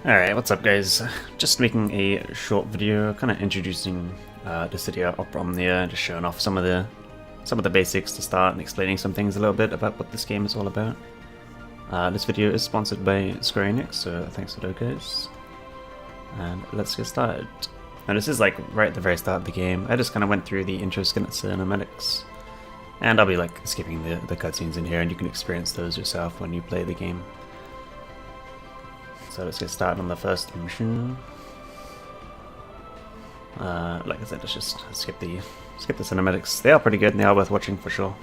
Alright, what's up guys? Just making a short video kind of introducing Dissidia Omnia, just showing off some of the basics to start and explaining some things a little bit about what this game is all about. This video is sponsored by Square Enix, so thanks for those guys. And let's get started. Now this is like right at the very start of the game. I just kind of went through the intro cinematics, and I'll be like skipping the cutscenes in here, and you can experience those yourself when you play the game. So let's get started on the first mission. Like I said, let's just skip the cinematics. They are pretty good and they are worth watching for sure.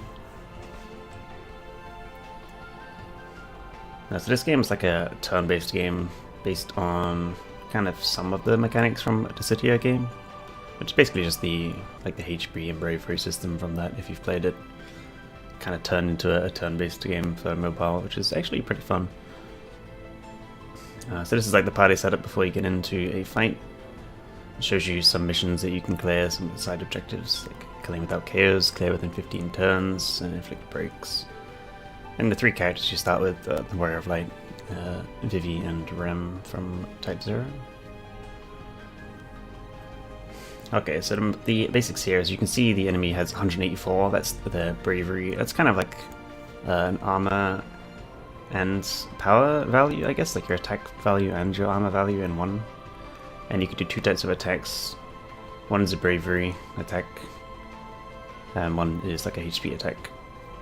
So this game is like a turn-based game based on kind of some of the mechanics from a Dissidia game, which is basically just the HP and bravery system from that. If you've played it, kind of turned into a turn-based game for mobile, which is actually pretty fun. So this is like the party setup before you get into a fight. It shows you some missions that you can clear, some side objectives, like killing without KOs, clear within 15 turns, and inflict breaks. And the three characters you start with, the Warrior of Light, Vivi, and Rem from Type 0. Okay, so the basics here is you can see the enemy has 184, that's the bravery. That's kind of like an armor and power value, I guess, like your attack value and your armor value in one. And you can do two types of attacks. One is a bravery attack, and one is like a HP attack.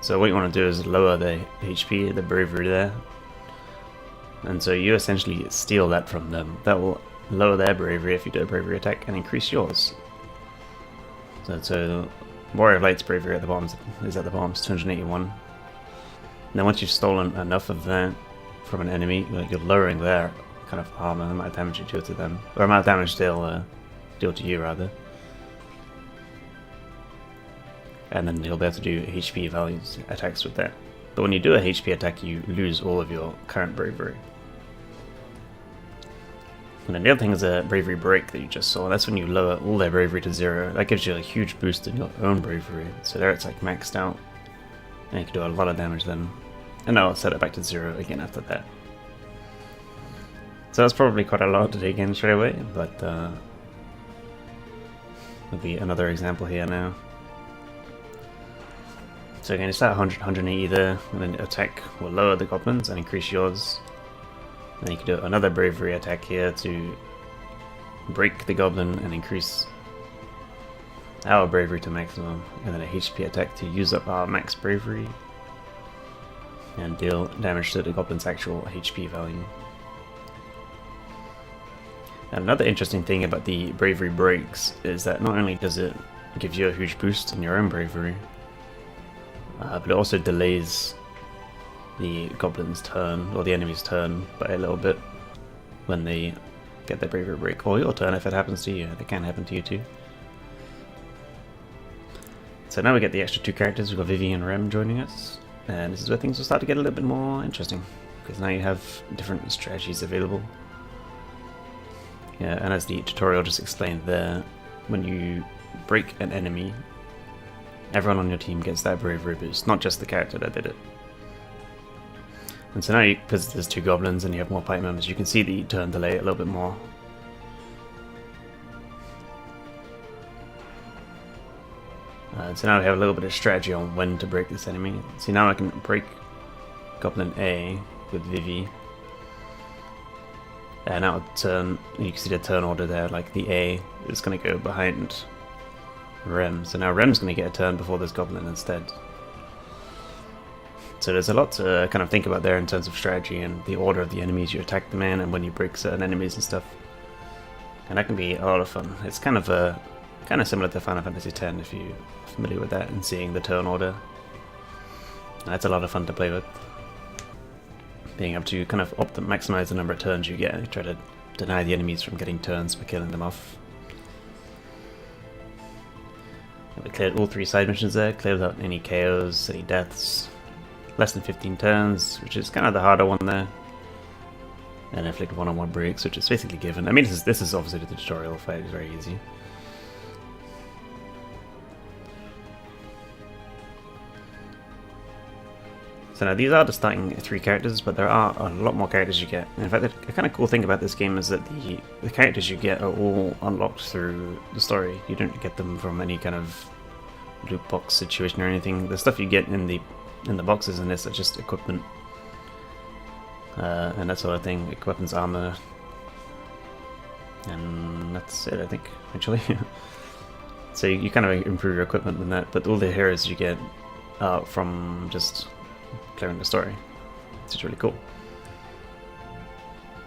So what you want to do is lower the HP, the bravery there. And so you essentially steal that from them. That will lower their bravery if you do a bravery attack and increase yours. So Warrior of Light's bravery at the bottom is at the bottom, it's 281. And then once you've stolen enough of that from an enemy, you're lowering their kind of armor, the amount of damage you deal to them, or amount of damage they'll deal to you rather. And then you'll be able to do HP values attacks with that. But when you do a HP attack, you lose all of your current bravery. And then the other thing is a bravery break that you just saw. That's when you lower all their bravery to 0. That gives you a huge boost in your own bravery. So there it's like maxed out. And you can do a lot of damage then. And I'll set it back to 0 again after that. So that's probably quite a lot to take in straight away, but there'll be another example here now. So again, you start 100, 180 there, and then attack will lower the goblins and increase yours. Then you can do another bravery attack here to break the goblin and increase our bravery to maximum, and then a HP attack to use up our max bravery and deal damage to the goblin's actual HP value. And another interesting thing about the bravery breaks is that not only does it give you a huge boost in your own bravery, but it also delays the goblin's turn, or the enemy's turn, by a little bit when they get their bravery break, or your turn if it happens to you. It can happen to you too. So now we get the extra two characters. We've got Vivi and Rem joining us, and this is where things will start to get a little bit more interesting, because now you have different strategies available. Yeah, and as the tutorial just explained there, when you break an enemy, everyone on your team gets that bravery boost, not just the character that did it. And so now, because there's two goblins and you have more party members, you can see the turn delay a little bit more. So now we have a little bit of strategy on when to break this enemy. See, now I can break Goblin A with Vivi. And now turn, you can see the turn order there, like the A is going to go behind Rem. So now Rem's going to get a turn before this Goblin instead. So there's a lot to kind of think about there in terms of strategy and the order of the enemies you attack them in, and when you break certain enemies and stuff. And that can be a lot of fun. It's kind of similar to Final Fantasy X if you're familiar with that and seeing the turn order. And that's a lot of fun to play with. Being able to kind of maximize the number of turns you get, try to deny the enemies from getting turns by killing them off. And we cleared all three side missions there, cleared without any KOs, any deaths. Less than 15 turns, which is kind of the harder one there. And inflict one-on-one breaks, which is basically given. I mean, this is obviously the tutorial fight, it's very easy. So now these are the starting 3 characters, but there are a lot more characters you get. And in fact, the kind of cool thing about this game is that the characters you get are all unlocked through the story. You don't get them from any kind of loot box situation or anything. The stuff you get in the boxes in this are just equipment and that sort of thing, like weapons, armor, and that's it, I think, actually. So you kind of improve your equipment with that, but all the heroes you get are from just clearing the story, which is really cool.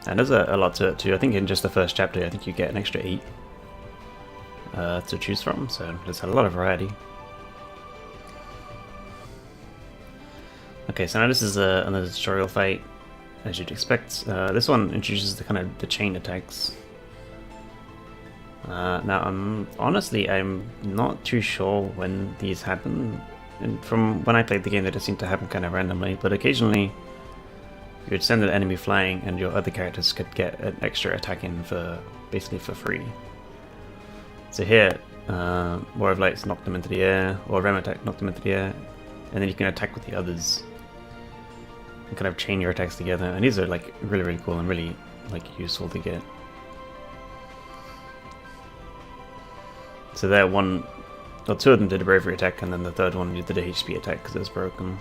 And there's a lot to it too. I think in just the first chapter, I think you get an extra 8 to choose from, so there's a lot of variety. Okay, so now this is another tutorial fight, as you'd expect. This one introduces the chain attacks. Now, I'm not too sure when these happen. And from when I played the game, they just seem to happen kind of randomly, but occasionally you would send an enemy flying and your other characters could get an extra attack in basically for free. So here, War of Lights knocked them into the air, or Rem attack knocked them into the air, and then you can attack with the others and kind of chain your attacks together, and these are like really cool and really like useful to get. So there, two of them did a bravery attack, and then the third one did a HP attack because it was broken.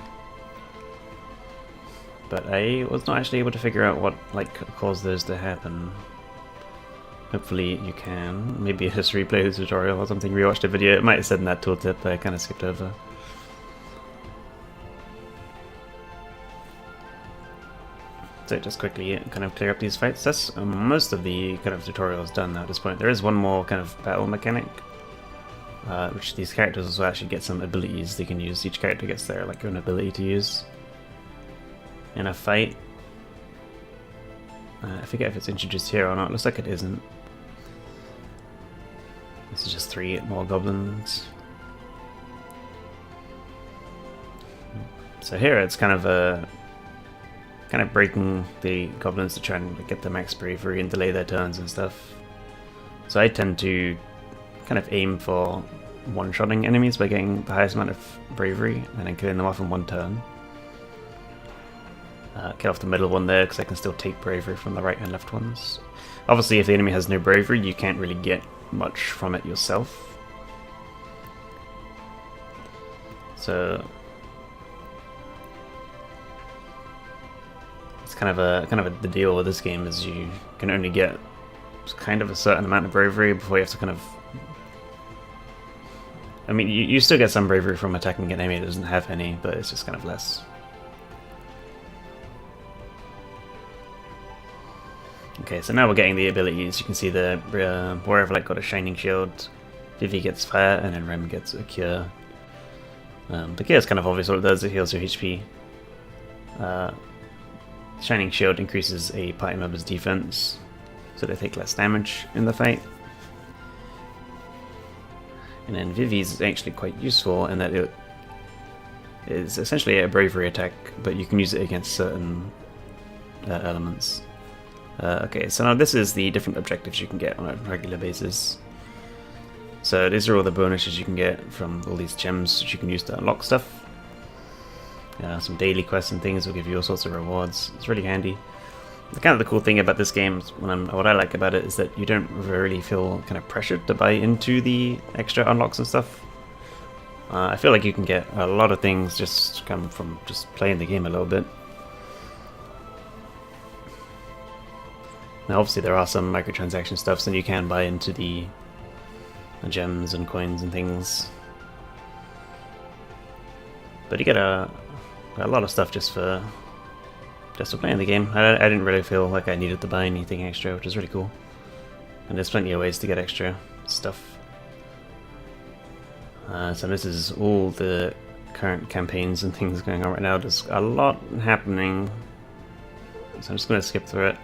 But I was not actually able to figure out what caused those to happen. Hopefully you can. Maybe just replay the tutorial or something, rewatch the video. It might have said in that tooltip, but I kind of skipped over. So just quickly kind of clear up these fights. That's most of the kind of tutorials done now at this point. There is one more kind of battle mechanic, which these characters will actually get some abilities they can use. Each character gets their own ability to use in a fight. I forget if it's introduced here or not. Looks like it isn't. This is just 3 more goblins. So here it's kind of breaking the goblins to try and get the max bravery and delay their turns and stuff. So I tend to kind of aim for one-shotting enemies by getting the highest amount of bravery and then killing them off in one turn. Get off the middle one there because I can still take bravery from the right and left ones. Obviously, if the enemy has no bravery, you can't really get much from it yourself. So it's kind of the deal with this game is you can only get kind of a certain amount of bravery before you have to kind of. I mean, you still get some bravery from attacking an enemy that doesn't have any, but it's just kind of less. Okay, so now we're getting the abilities. You can see the War of Light got a Shining Shield, Vivi gets Fire, and then Rem gets a Cure. The Cure is kind of obvious what it does, it heals your HP. Shining Shield increases a party member's defense, so they take less damage in the fight. And then Vivi's is actually quite useful in that it is essentially a bravery attack, but you can use it against certain elements. Okay, so now this is the different objectives you can get on a regular basis. So these are all the bonuses you can get from all these gems which you can use to unlock stuff. Some daily quests and things will give you all sorts of rewards. It's really handy. The cool thing about this game, what I like about it, is that you don't really feel kind of pressured to buy into the extra unlocks and stuff. I feel like you can get a lot of things just come from just playing the game a little bit. Now obviously there are some microtransaction stuff, so you can buy into the gems and coins and things. But you get a lot of stuff just for playing the game. I didn't really feel like I needed to buy anything extra, which is really cool. And there's plenty of ways to get extra stuff. So this is all the current campaigns and things going on right now. There's a lot happening, so I'm just going to skip through it.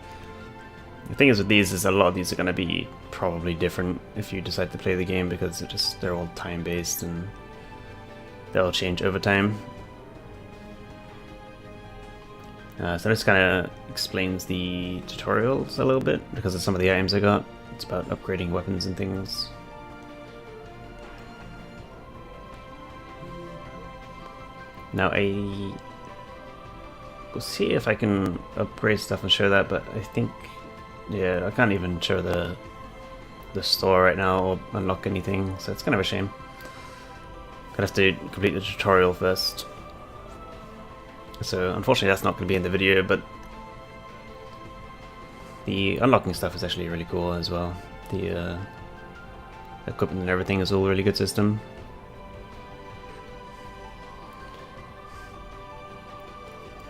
The thing is with these is a lot of these are going to be probably different if you decide to play the game, because they're all time based and they'll change over time. So this kind of explains the tutorials a little bit because of some of the items I got. It's about upgrading weapons and things. Now we'll see if I can upgrade stuff and show that, but I think, yeah, I can't even show the store right now or unlock anything, so it's kind of a shame. Gonna have to complete the tutorial first. So unfortunately that's not going to be in the video, but the unlocking stuff is actually really cool as well. The equipment and everything is all a really good system.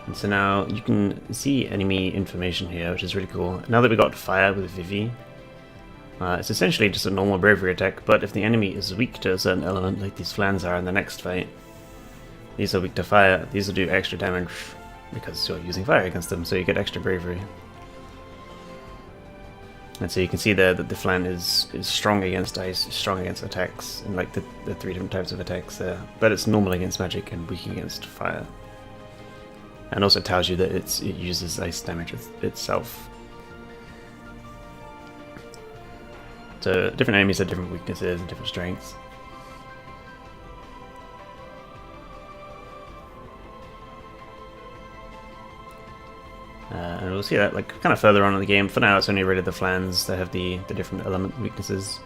And so now you can see enemy information here, which is really cool. Now that we got fire with Vivi, it's essentially just a normal bravery attack, but if the enemy is weak to a certain element, like these flans are in the next fight, these are weak to fire, these will do extra damage because you're using fire against them, so you get extra bravery. And so you can see there that the flan is strong against ice, strong against attacks, and like the 3 different types of attacks there, but it's normal against magic and weak against fire. And also tells you that it uses ice damage itself. So different enemies have different weaknesses and different strengths. And we'll see that like kind of further on in the game. For now it's only really the flans that have the different element weaknesses.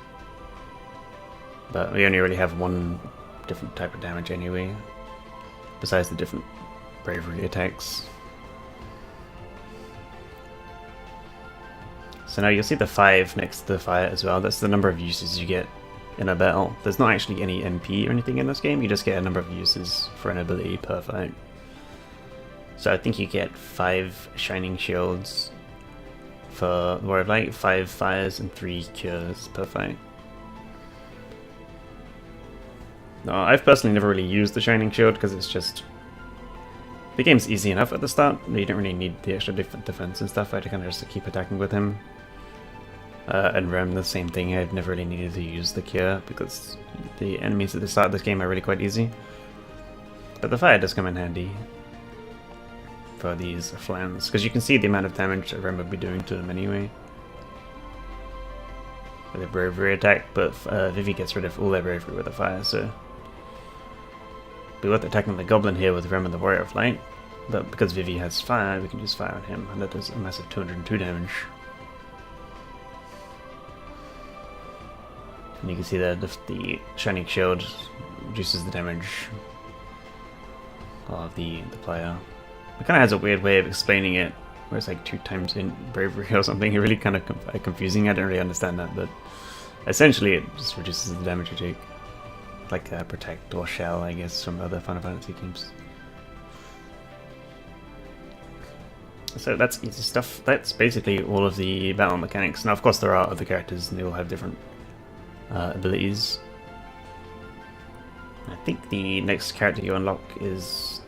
But we only really have one different type of damage anyway, besides the different bravery attacks. So now you'll see the 5 next to the fire as well. That's the number of uses you get in a battle. There's not actually any MP or anything in this game, you just get a number of uses for an ability per fight. So I think you get 5 shining shields for War of Light, 5 fires, and 3 cures per fight. Now, I've personally never really used the shining shield because it's just... the game's easy enough at the start, you don't really need the extra defense and stuff. I kind of just keep attacking with him. And Rem, the same thing, I've never really needed to use the cure because the enemies at the start of this game are really quite easy. But the fire does come in handy for these flans, because you can see the amount of damage that Rem would be doing to them anyway with a bravery attack, but Vivi gets rid of all their bravery with a fire, so it'd be worth attacking the goblin here with Rem and the Warrior of Light, but because Vivi has fire, we can use fire on him, and that does a massive 202 damage. And you can see that the Shining Shield reduces the damage of the player. It kind of has a weird way of explaining it, where it's like 2 times in bravery or something. It really kind of confusing. I don't really understand that, but essentially it just reduces the damage you take, like Protect or Shell, I guess, from other Final Fantasy games. So that's easy stuff. That's basically all of the battle mechanics. Now, of course, there are other characters, and they all have different abilities. I think the next character you unlock is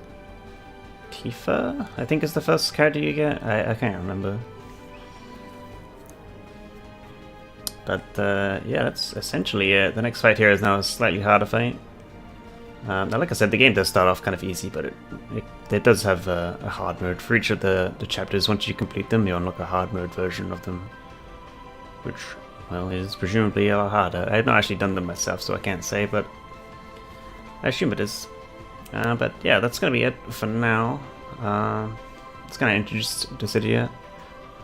Tifa, I think is the first character you get. I can't remember. But yeah, that's essentially it. The next fight here is now a slightly harder fight. Now, like I said, the game does start off kind of easy, but it does have a hard mode. For each of the chapters, once you complete them, you unlock a hard mode version of them, which, well, is presumably a lot harder. I have not actually done them myself, so I can't say, but I assume it is. But yeah, that's going to be it for now. It's going to introduce Dissidia.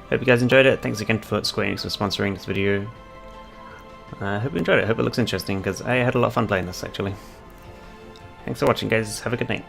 Hope you guys enjoyed it. Thanks again for Square Enix for sponsoring this video. Hope you enjoyed it. Hope it looks interesting, because I had a lot of fun playing this, actually. Thanks for watching, guys. Have a good night.